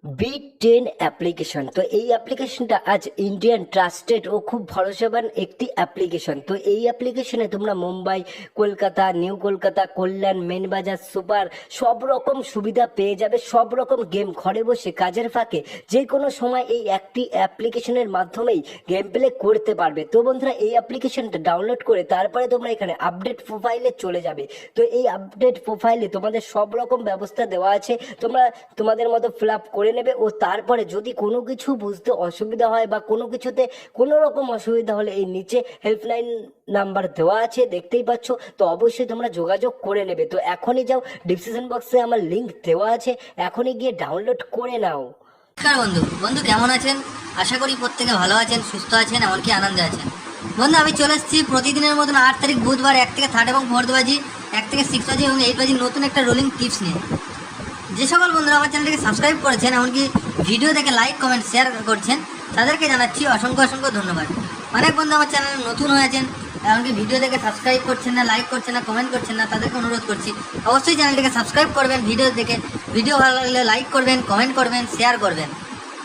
B10 application. তো এই অ্যাপ্লিকেশনটা আজ ইন্ডিয়ান ট্রাস্টেড ও খুব ভরসাবান একটি অ্যাপ্লিকেশন। তো এই অ্যাপ্লিকেশনে তোমরা মুম্বাই, কলকাতা, নিউ কলকাতা, কল্যাণ, মেনবাজার, সুপার সব রকম সুবিধা পেয়ে যাবে। সব রকম গেম ঘরে বসে কাজের ফাঁকে যে কোনো সময় এই একটি অ্যাপ্লিকেশনের মাধ্যমেই গেম প্লে করতে পারবে। তো বন্ধুরা, এই অ্যাপ্লিকেশনটা ডাউনলোড করে তারপরে তোমরা এখানে আপডেট প্রোফাইলে চলে যাবে। তো এই আপডেট প্রোফাইলে তোমাদের সব রকম ব্যবস্থা দেওয়া আছে, তোমরা তোমাদের মতো ফিল আপ করে নেবে। ও তারপরে যদি কোনো কিছু বুঝতে অসুবিধা হয় বা কোনো কিছুতে কোনো রকম অসুবিধা হলে এই নিচে হেল্পলাইন নাম্বার দেওয়া আছে, দেখতেই পাচ্ছ। তো অবশ্যই তোমরা যোগাযোগ করে নেবে। তো এখনই যাও, ডিসক্রিপশন বক্সে আমার লিঙ্ক দেওয়া আছে, এখনই গিয়ে ডাউনলোড করে নাও। নমস্কার বন্ধু কেমন আছেন? আশা করি প্রত্যেকে ভালো আছেন, সুস্থ আছেন, এমনকি আনন্দে আছেন। বন্ধু, আমি চলে এসেছি প্রতিদিনের মতন 8 তারিখ বুধবার 1 থেকে 3 এবং 4 বাজি, 1 থেকে 6 বাজি এবং 8 বাজি নতুন একটা রোলিং টিপস নিয়ে। যে সকল বন্ধুরা আমার চ্যানেলটিকে সাবস্ক্রাইব করেছেন, এমনকি ভিডিও দেখে লাইক কমেন্ট শেয়ার করছেন, তাদেরকে জানাচ্ছি অসংখ্য অসংখ্য ধন্যবাদ। অনেক বন্ধু আমার চ্যানেলে নতুন হয়েছেন, এমনকি ভিডিও দেখে সাবস্ক্রাইব করছেন না, লাইক করছেন না, কমেন্ট করছেন না, তাদেরকে অনুরোধ করছি অবশ্যই চ্যানেলটিকে সাবস্ক্রাইব করবেন। ভিডিও দেখে ভিডিও ভালো লাগলে লাইক করবেন, কমেন্ট করবেন, শেয়ার করবেন।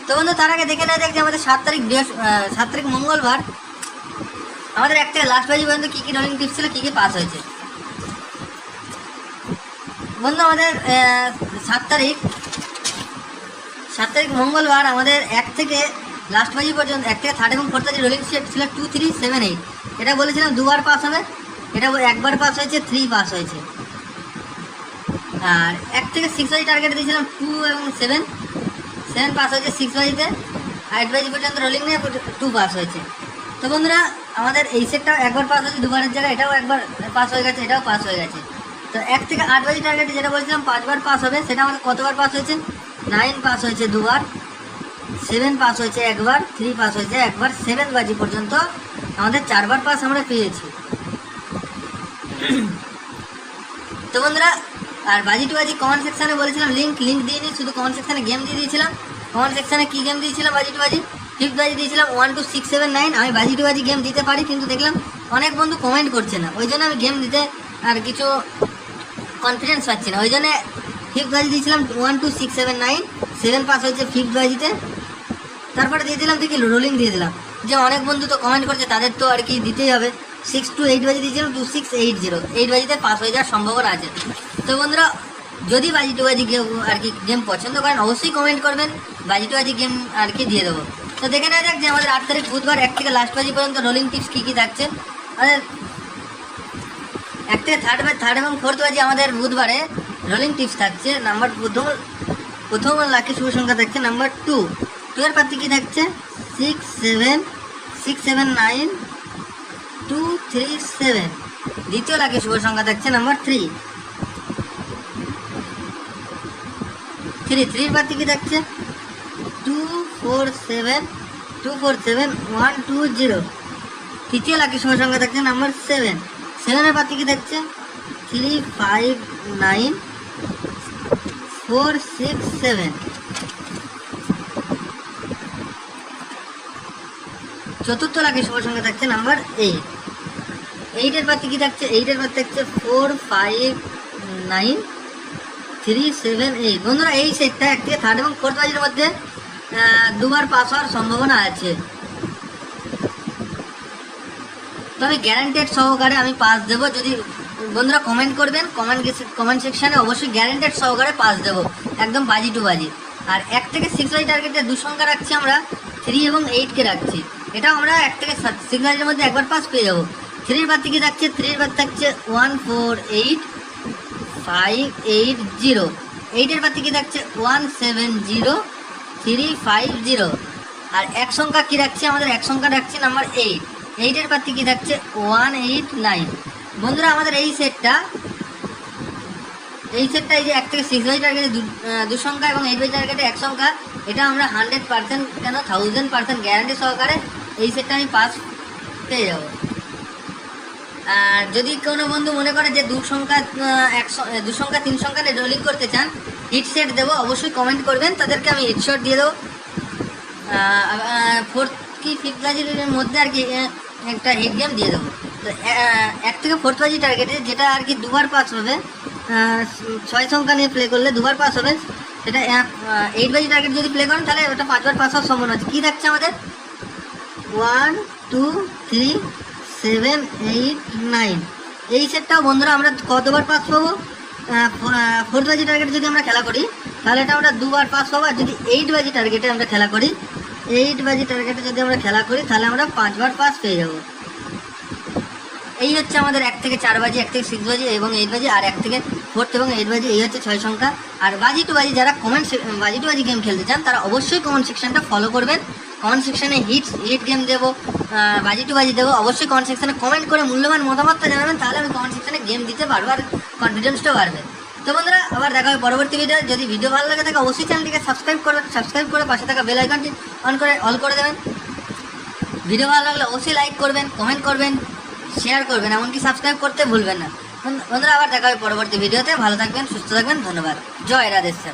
তো বন্ধু, তার আগে দেখে নেওয়া যাক যে আমাদের 7 তারিখ মঙ্গলবার আমাদের একটা লাস্ট বাজি পর্যন্ত কী কী রোলিং টিপস ছিল, কী কী পাস হয়েছে। বন্ধু, আমাদের 7 তারিখ মঙ্গলবার আমাদের 1 থেকে লাস্ট বাজি পর্যন্ত 1 থেকে 3 এবং 4 বাজি রোলিং সেট ছিল 2, 3, 7, 8। এটা বলেছিলাম দুবার পাস হবে, এটা একবার পাস হয়েছে, 3 পাস হয়েছে। আর 1 থেকে 6 বাজি টার্গেট দিয়েছিলাম 2 এবং 7 পাস হয়েছে 6 বাজিতে। 8 বাজি পর্যন্ত রোলিং নিয়ে 2 পাস হয়েছে। তো বন্ধুরা, আমাদের এই সেটটাও একবার পাস হয়েছে, দুবারের জায়গায় এটাও একবার পাস হয়ে গেছে, এটাও পাস হয়ে গেছে। তো 1 থেকে 8 বাজি টার্গেটে যেটা বলছিলাম 5 বার পাস হবে, সেটা আমাদের কতবার পাস হয়েছে? 9 পাস হয়েছে 2 বার, 7 পাস হয়েছে 1 বার, 3 পাস হয়েছে 1 বার, 7 বাজি পর্যন্ত আমাদের 4 বার পাস আমরা পেয়েছি। তো বন্ধুরা, আর বাজি টু বাজি কমেন্ট সেকশানে বলেছিলাম লিঙ্ক দিয়ে নিই, শুধু কমেন্ট সেকশানে গেম দিয়ে দিয়েছিলাম। কমেন্ট সেকশানে কী গেম দিয়েছিলাম? বাজি টু বাজি 5th বাজি দিয়েছিলাম 1, 2, 6, 7, 9। আমি বাজি টু বাজি গেম দিতে পারি, কিন্তু দেখলাম অনেক বন্ধু কমেন্ট করছে না, ওই জন্য আমি গেম দিতে আর কিছু কনফিডেন্স পাচ্ছি না। ওই জন্য 5th বাজি দিয়েছিলাম 1, 2, 6, 7, 9, 7 পাস হয়েছে 5th বাজিতে। তারপরে দিয়ে দিলাম দেখি রোলিং দিয়ে দিলাম, যে অনেক বন্ধু তো কমেন্ট করছে, তাদের তো আর কি দিতেই হবে। 6 to 8 বাজি দিয়েছিলাম 2, 6, 8, 0। 8 বাজিতে পাস হয়ে যাওয়ার সম্ভাবনা আছে। তো বন্ধুরা, যদি বাজি টু বাজি কেউ আর কি গেম পছন্দ করেন, অবশ্যই কমেন্ট করবেন, বাজি টু বাজি গেম আর কি দিয়ে দেবো। তো দেখে নেওয়া যাক যে আমাদের 8 তারিখ বুধবার 1 থেকে লাস্ট বাজি পর্যন্ত রোলিং টিপস কী কী থাকছে। আমাদের 1 থেকে 3 এবং 4 বাজি আমাদের বুধবারে রোলিং টিপস থাকছে। নাম্বার প্রথম লাকি শুভ সংখ্যা থাকছে নাম্বার 2 এর পাতি কী থাকছে? 6, 7, 9, 2, 3, 7। দ্বিতীয় লাকি শুভ সংখ্যা থাকছে নাম্বার 3 এর পাতি কী থাকছে? 2, 4, 7, 1, 2, 0। তৃতীয় লাকি শুভ সংখ্যা থাকছে নাম্বার 7 এর পাতি কী থাকছে? 3, 5, 9, 4, 6, 7। চতুর্থ লাকি শুভ সংখ্যা থাকছে নাম্বার 8 এর পাতি কী থাকছে? 8 এর পাতি থাকছে 4, 5, 9, 3, 7, 8। বন্ধুরা, এই সেটটা 1 থেকে 3 এবং 4 বাজির মধ্যে দুবার পাস হওয়ার সম্ভাবনা আছে। তো আমি গ্যারান্টেড সহকারে আমি পাস দেবো। যদি বন্ধুরা কমেন্ট করবেন, কমেন্ট সেকশানে অবশ্যই গ্যারান্টেড সহকারে পাস দেবো, একদম বাজি টু বাজি। আর 1 থেকে 6 বাজি টার্গেটে 2 সংখ্যা রাখছি আমরা, 3 এবং 8কে রাখছি। এটাও আমরা 1 থেকে 6 বাজির মধ্যে একবার পাস পেয়ে যাবো। 3 এর বাদ থেকে থাকছে 3 এর বাদ থাকছে 1, 4, 8, 5, 8, 0। 8 এর বাদ থেকে থাকছে 1, 7, 0, 3, 5, 0। আর এক সংখ্যা কী রাখছি? আমাদের এক সংখ্যা রাখছি নাম্বার 8 এর বাদ থেকে থাকছে 1, 8, 9। বন্ধুরা, আমাদের এই সেটটা এই যে 1 থেকে 6 বাজি টার্গেটে 2 সংখ্যা এবং 8 বাজি টার্গেটে 1 সংখ্যা, এটা আমরা 100% কেন 1000% গ্যারান্টি সহকারে এই সেটটা আমি পাস পেয়ে যাব। আর যদি কোনো বন্ধু মনে করে যে 2 সংখ্যা 3 সংখ্যা নিয়ে রোলিং করতে চান, হিট সেট দেবো, অবশ্যই কমেন্ট করবেন, তাদেরকে আমি হিট শট দিয়ে দেবো। 4th কি 5th বাজির মধ্যে আর কি একটা হিট গেম দিয়ে দেবো। তো 1 থেকে 4th বাজি টার্গেটে যেটা আর কি দুবার পাস হবে, 6 সংখ্যা নিয়ে প্লে করলে দুবার পাস হবে, সেটা 8 বাজি টার্গেট যদি প্লে করেন তাহলে ওটা 5 বার পাস হওয়ার সম্ভাবনা আছে। কী থাকছে আমাদের 1 2 3 7 8 9। এই সেটটাও বন্ধুরা আমরা কতবার পাস পাবো? 4 বাজি টার্গেটে যদি আমরা খেলা করি তাহলে এটা আমরা 2 বার পাস পাবো। আর যদি 8 বাজি টার্গেটে আমরা খেলা করি, 8 বাজি টার্গেটে যদি আমরা খেলা করি তাহলে আমরা 5 বার পাস পেয়ে যাবো। এই হচ্ছে আমাদের 1 থেকে 4 বাজি, 1 থেকে 6 বাজি এবং 8 বাজি, আর 1 থেকে 4 এবং 8 বাজি। এই হচ্ছে 6 সংখ্যা। আর বাজি টু বাজি যারা বাজি টু বাজি গেম খেলতে চান তারা অবশ্যই কমেন্ট সেকশনটা ফলো করবেন। কমেন্ট সেকশনে হিট গেম দেবো, বাজি টু বাজি দেবো। অবশ্যই কমেন্ট সেকশনে কমেন্ট করে মূল্যবান মতামতটা জানাবেন, তাহলে আমি কমেন্ট সেকশনে গেম দিতে পারবো আর কনফিডেন্সটাও বাড়বে। তো বন্ধুরা আবার দেখা হবে পরবর্তী ভিডিও। যদি ভিডিও ভালো লাগে থাকে অবশ্যই চ্যানেলটিকে সাবস্ক্রাইব করবেন, সাবস্ক্রাইব করে পাশে থাকা বেল আইকনটি অল করে দেবেন। ভিডিও ভালো লাগলে অবশ্যই লাইক করবেন, কমেন্ট করবেন, শেয়ার করবেন, এমনকি সাবস্ক্রাইব করতে ভুলবেন না। বন্ধুরা আবার দেখা হবে পরবর্তী ভিডিওতে। ভালো থাকবেন, সুস্থ থাকবেন, ধন্যবাদ। জয় রাধেশ্বর।